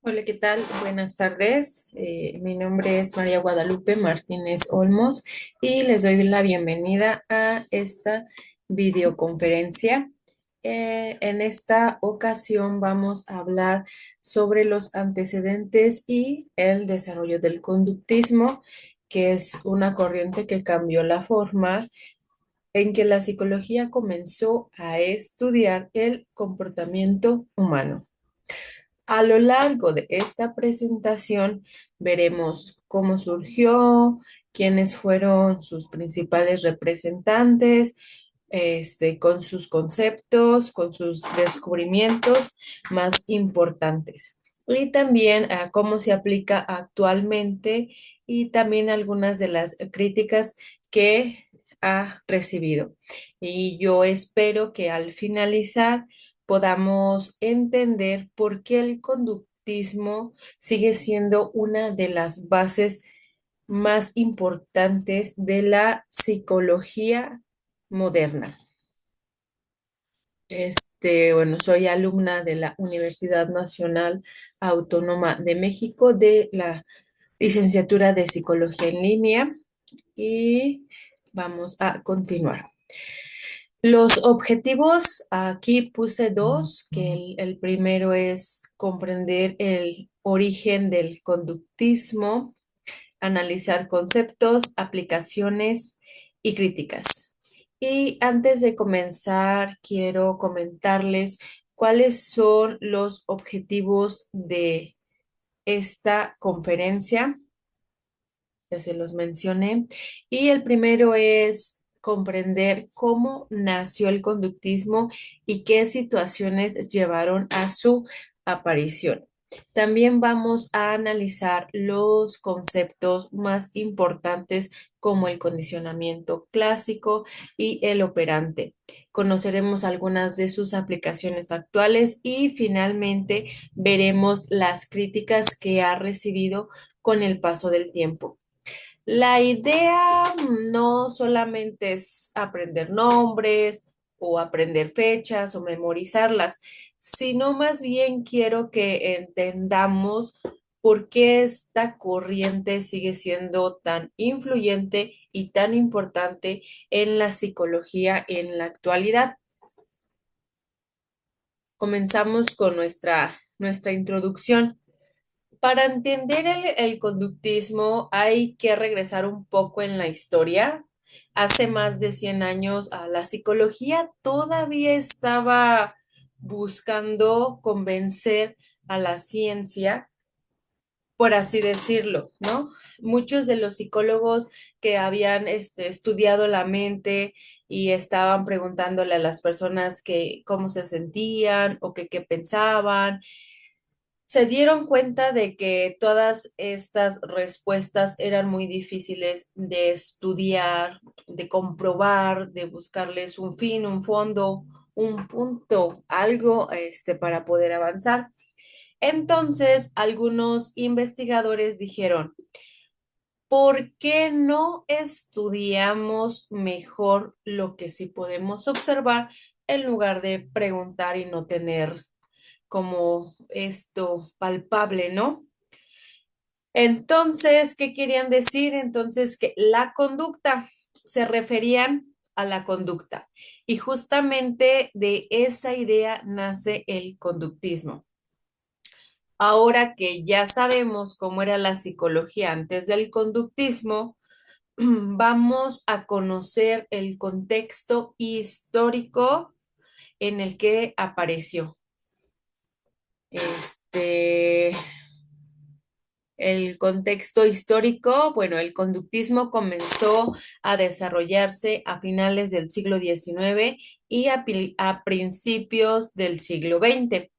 Hola, ¿qué tal? Buenas tardes. Mi nombre es María Guadalupe Martínez Olmos y les doy la bienvenida a esta videoconferencia. En esta ocasión vamos a hablar sobre los antecedentes y el desarrollo del conductismo, que es una corriente que cambió la forma en que la psicología comenzó a estudiar el comportamiento humano. A lo largo de esta presentación veremos cómo surgió, quiénes fueron sus principales representantes, con sus conceptos, con sus descubrimientos más importantes. Y también cómo se aplica actualmente y también algunas de las críticas que ha recibido. Y yo espero que al finalizar podamos entender por qué el conductismo sigue siendo una de las bases más importantes de la psicología moderna. Bueno, soy alumna de la Universidad Nacional Autónoma de México de la licenciatura de Psicología en línea y vamos a continuar. Los objetivos, aquí puse dos, que el primero es comprender el origen del conductismo, analizar conceptos, aplicaciones y críticas. Y antes de comenzar, quiero comentarles cuáles son los objetivos de esta conferencia. Ya se los mencioné. Y el primero es comprender cómo nació el conductismo y qué situaciones llevaron a su aparición. También vamos a analizar los conceptos más importantes como el condicionamiento clásico y el operante. Conoceremos algunas de sus aplicaciones actuales y finalmente veremos las críticas que ha recibido con el paso del tiempo. La idea no solamente es aprender nombres o aprender fechas o memorizarlas, sino más bien quiero que entendamos por qué esta corriente sigue siendo tan influyente y tan importante en la psicología en la actualidad. Comenzamos con nuestra introducción. Para entender el conductismo hay que regresar un poco en la historia. Hace más de 100 años, la psicología todavía estaba buscando convencer a la ciencia, por así decirlo, ¿no? Muchos de los psicólogos que habían estudiado la mente y estaban preguntándole a las personas que cómo se sentían o que qué pensaban, se dieron cuenta de que todas estas respuestas eran muy difíciles de estudiar, de comprobar, de buscarles un fin, un fondo, un punto, algo para poder avanzar. Entonces, algunos investigadores dijeron, ¿por qué no estudiamos mejor lo que sí podemos observar en lugar de preguntar y no tener como esto palpable, ¿no? Entonces, ¿qué querían decir? Entonces, que la conducta, se referían a la conducta. Y justamente de esa idea nace el conductismo. Ahora que ya sabemos cómo era la psicología antes del conductismo, vamos a conocer el contexto histórico en el que apareció. Este, El contexto histórico, bueno, el conductismo comenzó a desarrollarse a finales del siglo XIX y a principios del siglo XX.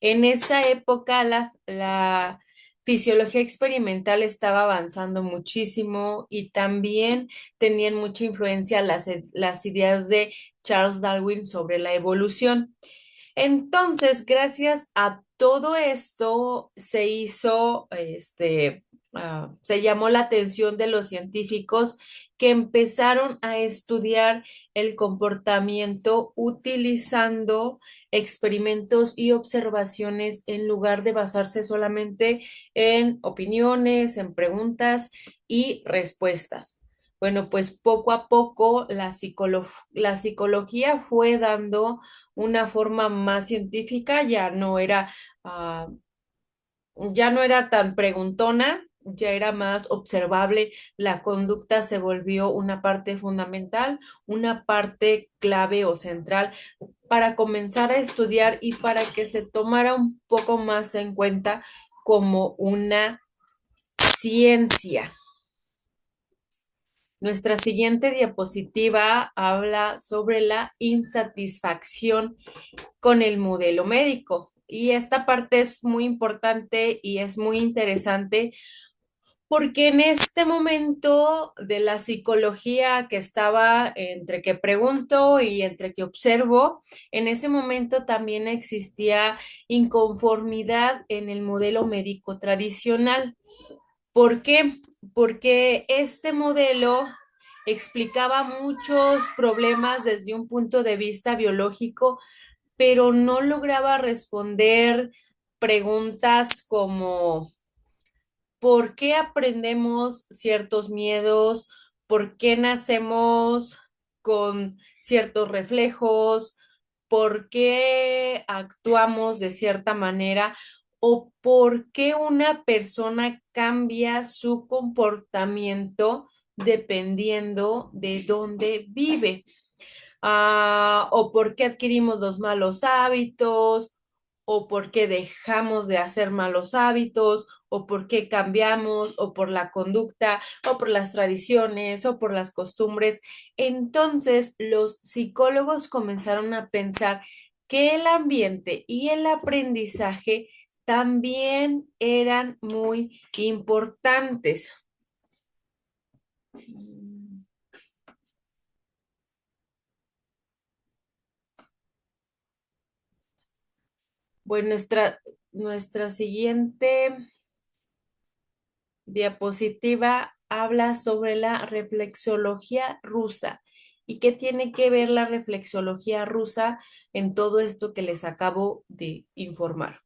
En esa época, la fisiología experimental estaba avanzando muchísimo y también tenían mucha influencia las ideas de Charles Darwin sobre la evolución. Entonces, gracias a todo esto, se hizo se llamó la atención de los científicos que empezaron a estudiar el comportamiento utilizando experimentos y observaciones en lugar de basarse solamente en opiniones, en preguntas y respuestas. Bueno, pues poco a poco la psicología fue dando una forma más científica, ah, ya no era tan preguntona, ya era más observable, la conducta se volvió una parte fundamental, una parte clave o central para comenzar a estudiar y para que se tomara un poco más en cuenta como una ciencia. Nuestra siguiente diapositiva habla sobre la insatisfacción con el modelo médico. Y esta parte es muy importante y es muy interesante porque en este momento de la psicología que estaba entre que pregunto y entre que observo, en ese momento también existía inconformidad en el modelo médico tradicional. ¿Por qué? Porque este modelo explicaba muchos problemas desde un punto de vista biológico, pero no lograba responder preguntas como ¿por qué aprendemos ciertos miedos? ¿Por qué nacemos con ciertos reflejos? ¿Por qué actuamos de cierta manera? ¿O por qué una persona cambia su comportamiento dependiendo de dónde vive? O por qué adquirimos los malos hábitos, o por qué dejamos de hacer malos hábitos, o por qué cambiamos, o por la conducta, o por las tradiciones, o por las costumbres. Entonces, los psicólogos comenzaron a pensar que el ambiente y el aprendizaje también eran muy importantes. Bueno, nuestra siguiente diapositiva habla sobre la reflexología rusa. ¿Y qué tiene que ver la reflexología rusa en todo esto que les acabo de informar?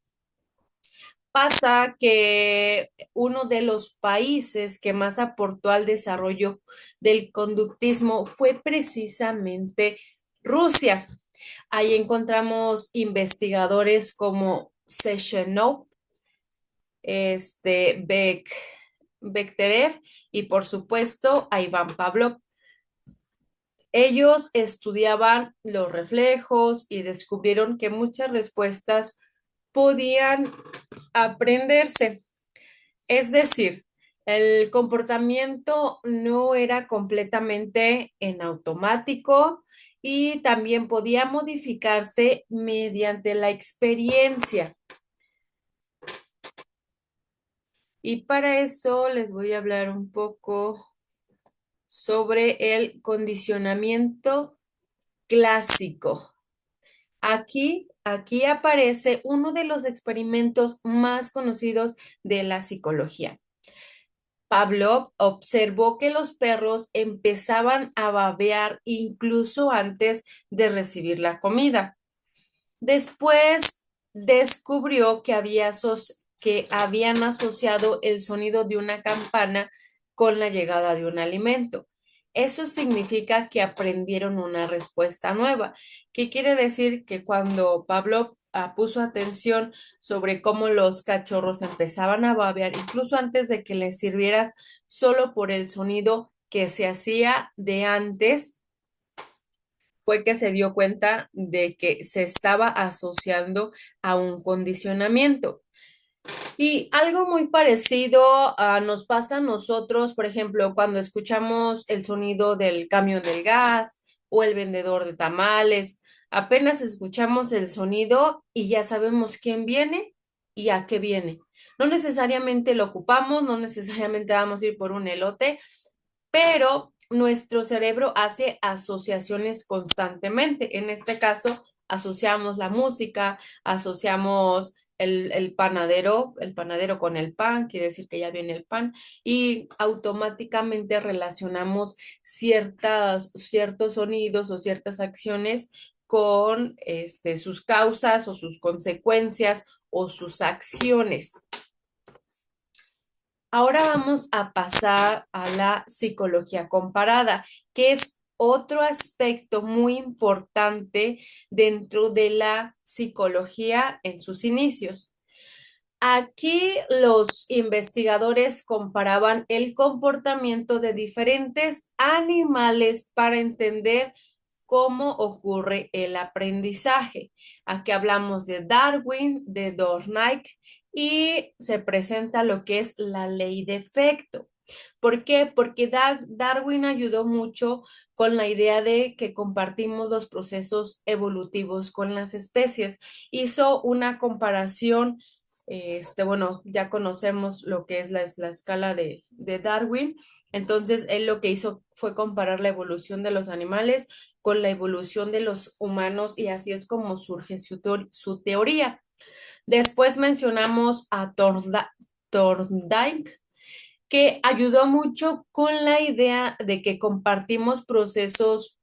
Pasa que uno de los países que más aportó al desarrollo del conductismo fue precisamente Rusia. Ahí encontramos investigadores como Sechenov, Bekterev y por supuesto a Iván Pavlov. Ellos estudiaban los reflejos y descubrieron que muchas respuestas podían aprenderse. Es decir, el comportamiento no era completamente en automático y también podía modificarse mediante la experiencia. Y para eso les voy a hablar un poco sobre el condicionamiento clásico. Aquí aparece uno de los experimentos más conocidos de la psicología. Pavlov observó que los perros empezaban a babear incluso antes de recibir la comida. Después descubrió que habían asociado el sonido de una campana con la llegada de un alimento. Eso significa que aprendieron una respuesta nueva. ¿Qué quiere decir? Que cuando Pablo puso atención sobre cómo los cachorros empezaban a babear, incluso antes de que les sirvieras, solo por el sonido que se hacía de antes, fue que se dio cuenta de que se estaba asociando a un condicionamiento. Y algo muy parecido nos pasa a nosotros, por ejemplo, cuando escuchamos el sonido del camión del gas o el vendedor de tamales, apenas escuchamos el sonido y ya sabemos quién viene y a qué viene. No necesariamente lo ocupamos, no necesariamente vamos a ir por un elote, pero nuestro cerebro hace asociaciones constantemente. En este caso, asociamos la música, asociamos el panadero con el pan, quiere decir que ya viene el pan, y automáticamente relacionamos ciertos sonidos o ciertas acciones con sus causas o sus consecuencias o sus acciones. Ahora vamos a pasar a la psicología comparada, que es otro aspecto muy importante dentro de la psicología en sus inicios. Aquí los investigadores comparaban el comportamiento de diferentes animales para entender cómo ocurre el aprendizaje. Aquí hablamos de Darwin, de Thorndike y se presenta lo que es la ley de efecto. ¿Por qué? Porque Darwin ayudó mucho con la idea de que compartimos los procesos evolutivos con las especies. Hizo una comparación, bueno, ya conocemos lo que es la escala de Darwin. Entonces, él lo que hizo fue comparar la evolución de los animales con la evolución de los humanos y así es como surge su teoría. Después mencionamos a Thorndike, que ayudó mucho con la idea de que compartimos procesos,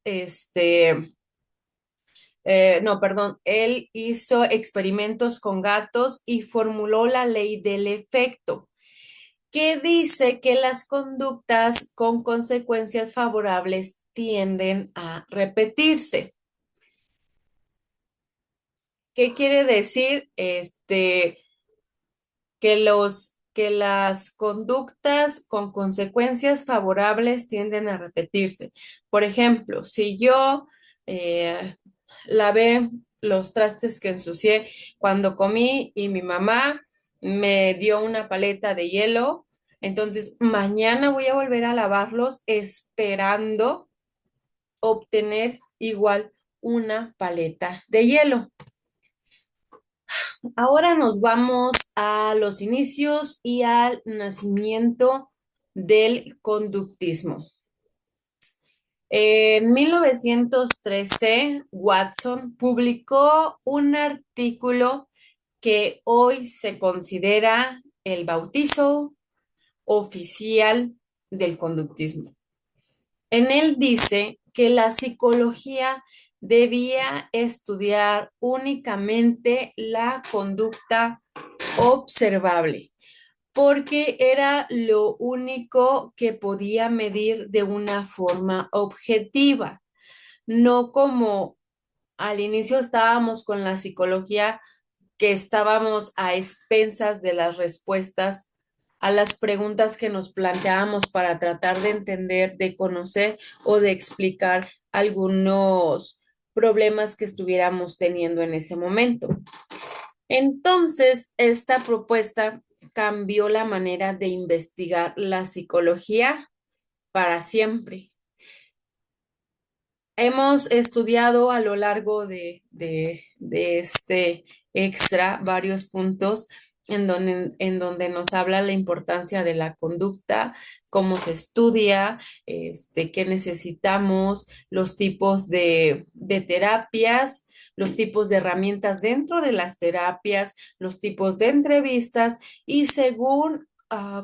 no, perdón, él hizo experimentos con gatos y formuló la ley del efecto, que dice que las conductas con consecuencias favorables tienden a repetirse. ¿Qué quiere decir? Que las conductas con consecuencias favorables tienden a repetirse. Por ejemplo, si yo eh, lavé los trastes que ensucié cuando comí y mi mamá me dio una paleta de hielo, entonces mañana voy a volver a lavarlos esperando obtener igual una paleta de hielo. Ahora nos vamos a los inicios y al nacimiento del conductismo. En 1913, Watson publicó un artículo que hoy se considera el bautizo oficial del conductismo. En él dice que la psicología debía estudiar únicamente la conducta observable, porque era lo único que podía medir de una forma objetiva, no como al inicio estábamos con la psicología, que estábamos a expensas de las respuestas a las preguntas que nos planteábamos para tratar de entender, de conocer o de explicar algunos problemas que estuviéramos teniendo en ese momento. Entonces, esta propuesta cambió la manera de investigar la psicología para siempre. Hemos estudiado a lo largo de este extra varios puntos en donde nos habla la importancia de la conducta, cómo se estudia, qué necesitamos, los tipos de terapias, los tipos de herramientas dentro de las terapias, los tipos de entrevistas y según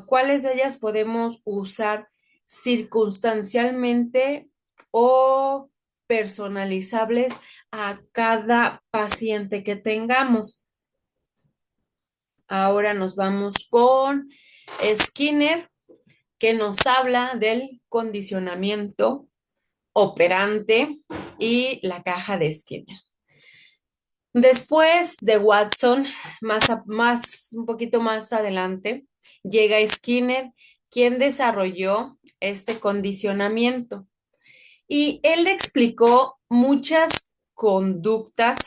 cuáles de ellas podemos usar circunstancialmente o personalizables a cada paciente que tengamos. Ahora nos vamos con Skinner, que nos habla del condicionamiento operante y la caja de Skinner. Después de Watson, un poquito más adelante, llega Skinner, quien desarrolló este condicionamiento. Y él explicó muchas conductas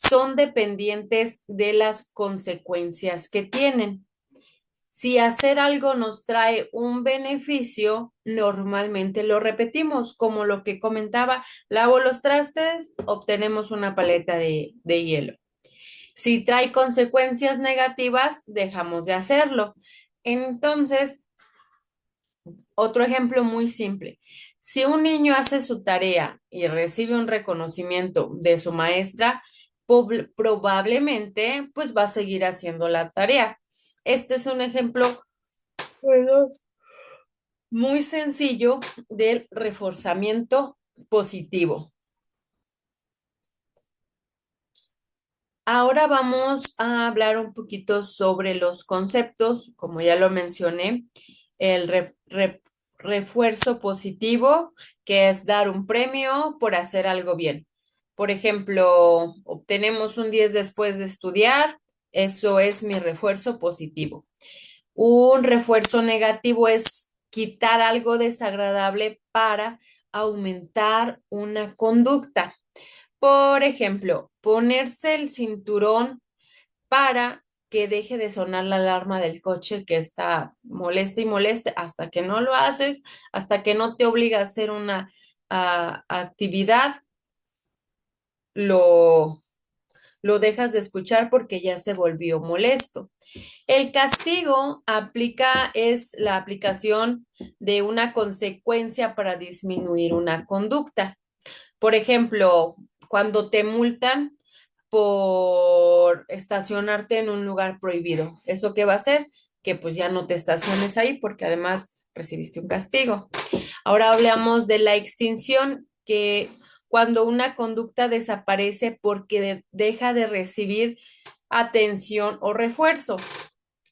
son dependientes de las consecuencias que tienen. Si hacer algo nos trae un beneficio, normalmente lo repetimos, como lo que comentaba, lavo los trastes, obtenemos una paleta de hielo. Si trae consecuencias negativas, dejamos de hacerlo. Entonces, otro ejemplo muy simple. Si un niño hace su tarea y recibe un reconocimiento de su maestra, probablemente pues va a seguir haciendo la tarea. Este es un ejemplo, bueno, muy sencillo del reforzamiento positivo. Ahora vamos a hablar un poquito sobre los conceptos, como ya lo mencioné, el refuerzo positivo, que es dar un premio por hacer algo bien. Por ejemplo, obtenemos un 10 después de estudiar, eso es mi refuerzo positivo. Un refuerzo negativo es quitar algo desagradable para aumentar una conducta. Por ejemplo, ponerse el cinturón para que deje de sonar la alarma del coche que está molesta y molesta hasta que no lo haces, hasta que no te obliga a hacer una actividad, lo, lo dejas de escuchar porque ya se volvió molesto. El castigo es la aplicación de una consecuencia para disminuir una conducta. Por ejemplo, cuando te multan por estacionarte en un lugar prohibido, ¿eso qué va a hacer? Que pues ya no te estaciones ahí porque además recibiste un castigo. Ahora hablamos de la extinción, que cuando una conducta desaparece porque deja de recibir atención o refuerzo.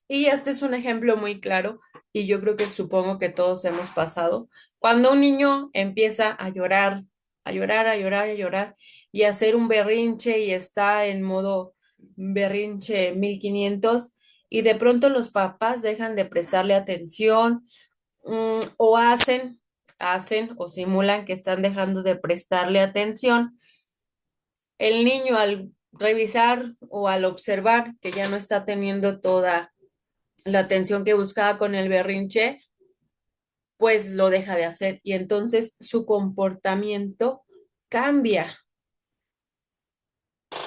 Y este es un ejemplo muy claro y yo creo que supongo que todos hemos pasado. Cuando un niño empieza a llorar, a llorar, a llorar, a llorar y a hacer un berrinche y está en modo berrinche 1500 y de pronto los papás dejan de prestarle atención, o hacen o simulan que están dejando de prestarle atención. El niño al revisar o al observar que ya no está teniendo toda la atención que buscaba con el berrinche, pues lo deja de hacer y entonces su comportamiento cambia.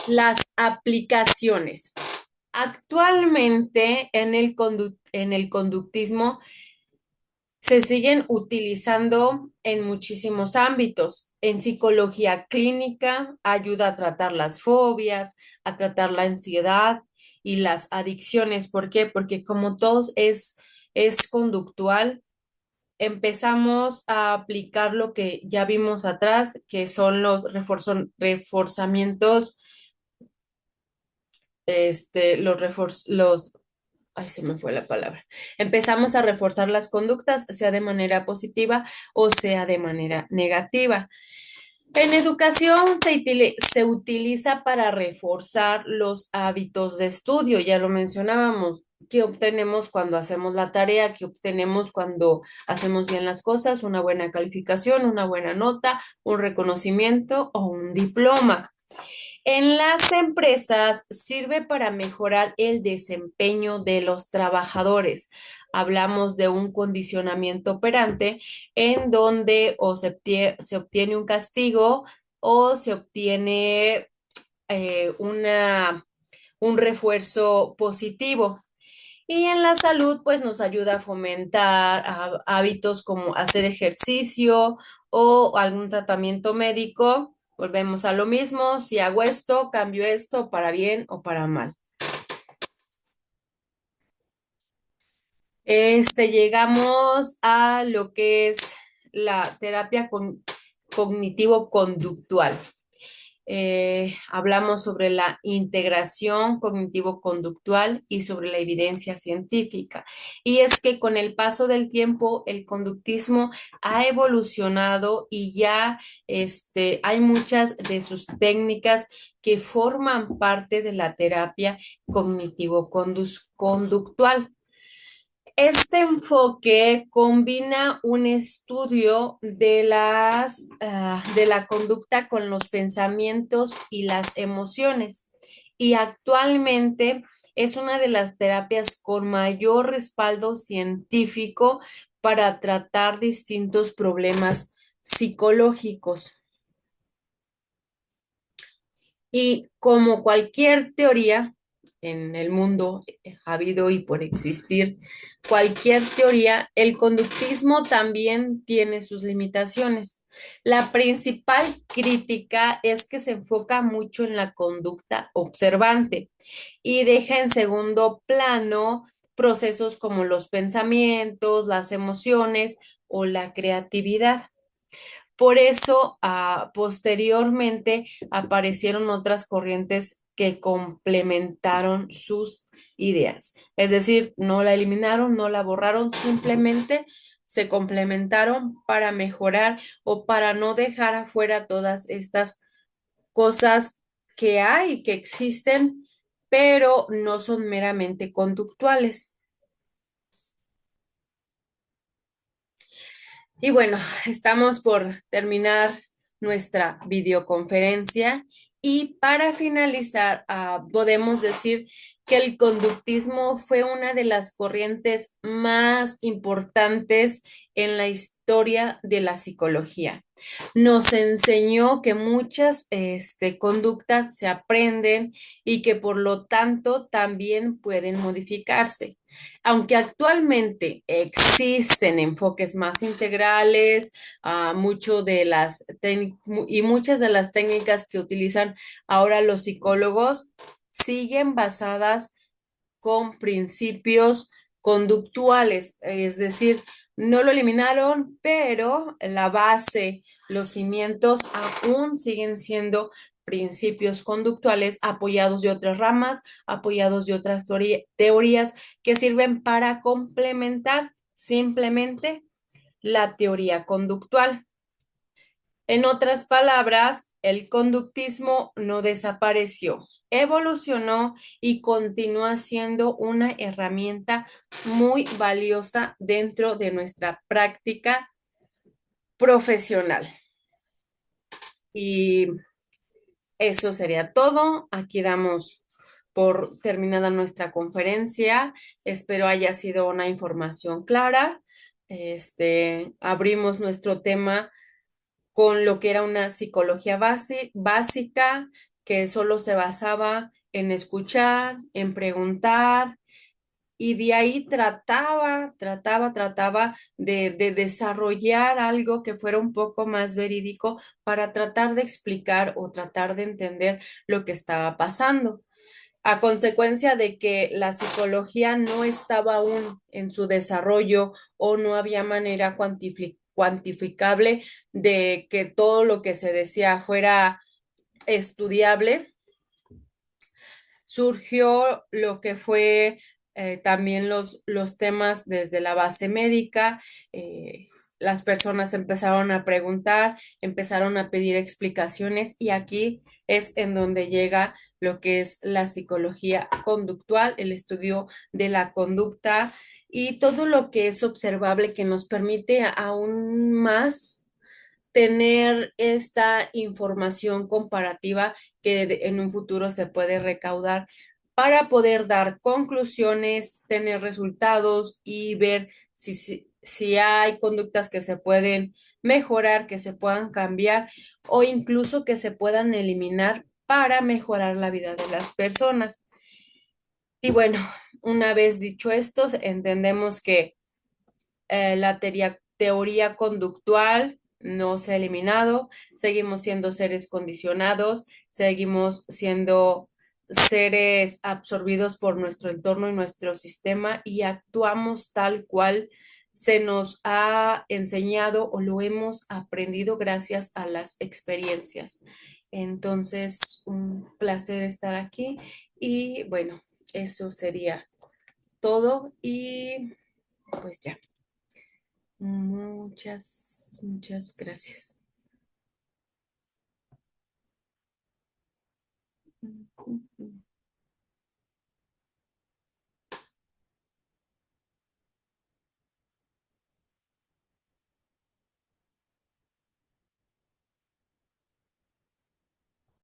Las aplicaciones. Actualmente en el conductismo se siguen utilizando en muchísimos ámbitos. En psicología clínica ayuda a tratar las fobias, a tratar la ansiedad y las adicciones. ¿Por qué? Porque como todos es conductual, empezamos a aplicar lo que ya vimos atrás, que son los reforzamientos, ay, se me fue la palabra. Empezamos a reforzar las conductas, sea de manera positiva o sea de manera negativa. En educación se utiliza para reforzar los hábitos de estudio, ya lo mencionábamos. ¿Qué obtenemos cuando hacemos la tarea? ¿Qué obtenemos cuando hacemos bien las cosas? Una buena calificación, una buena nota, un reconocimiento o un diploma. En las empresas sirve para mejorar el desempeño de los trabajadores. Hablamos de un condicionamiento operante en donde se obtiene un castigo o se obtiene un refuerzo positivo. Y en la salud, pues nos ayuda a fomentar hábitos como hacer ejercicio o algún tratamiento médico. Volvemos a lo mismo, si hago esto, cambio esto para bien o para mal. Llegamos a lo que es la terapia cognitivo-conductual. Hablamos sobre la integración cognitivo-conductual y sobre la evidencia científica. Y es que con el paso del tiempo, el conductismo ha evolucionado y ya hay muchas de sus técnicas que forman parte de la terapia cognitivo-conductual. Este enfoque combina un estudio de la conducta con los pensamientos y las emociones y actualmente es una de las terapias con mayor respaldo científico para tratar distintos problemas psicológicos. Y como cualquier teoría, en el mundo ha habido y por existir cualquier teoría, el conductismo también tiene sus limitaciones. La principal crítica es que se enfoca mucho en la conducta observante y deja en segundo plano procesos como los pensamientos, las emociones o la creatividad. Por eso, posteriormente aparecieron otras corrientes que complementaron sus ideas. Es decir, no la eliminaron, no la borraron, simplemente se complementaron para mejorar o para no dejar afuera todas estas cosas que hay, que existen, pero no son meramente conductuales. Y bueno, estamos por terminar nuestra videoconferencia y para finalizar, podemos decir que el conductismo fue una de las corrientes más importantes en la historia de la psicología. Nos enseñó que muchas conductas se aprenden y que por lo tanto también pueden modificarse. Aunque actualmente existen enfoques más integrales, y muchas de las técnicas que utilizan ahora los psicólogos siguen basadas con principios conductuales, es decir, no lo eliminaron, pero la base, los cimientos aún siguen siendo principios conductuales apoyados de otras ramas, apoyados de otras teorías que sirven para complementar simplemente la teoría conductual. En otras palabras, el conductismo no desapareció, evolucionó y continúa siendo una herramienta muy valiosa dentro de nuestra práctica profesional. Y eso sería todo. Aquí damos por terminada nuestra conferencia. Espero haya sido una información clara. Abrimos nuestro tema con lo que era una psicología básica que solo se basaba en escuchar, en preguntar, y de ahí trataba de desarrollar algo que fuera un poco más verídico para tratar de explicar o tratar de entender lo que estaba pasando. A consecuencia de que la psicología no estaba aún en su desarrollo o no había manera cuantificable de que todo lo que se decía fuera estudiable, surgió lo que fue también los temas desde la base médica. Las personas empezaron a preguntar, empezaron a pedir explicaciones y aquí es en donde llega lo que es la psicología conductual, el estudio de la conducta y todo lo que es observable que nos permite aún más tener esta información comparativa que en un futuro se puede recaudar para poder dar conclusiones, tener resultados y ver si hay conductas que se pueden mejorar, que se puedan cambiar o incluso que se puedan eliminar para mejorar la vida de las personas. Y bueno, una vez dicho esto, entendemos que la teoría conductual no se ha eliminado, seguimos siendo seres condicionados, seguimos siendo seres absorbidos por nuestro entorno y nuestro sistema y actuamos tal cual se nos ha enseñado o lo hemos aprendido gracias a las experiencias. Entonces, un placer estar aquí y bueno, eso sería todo y pues ya. Muchas gracias.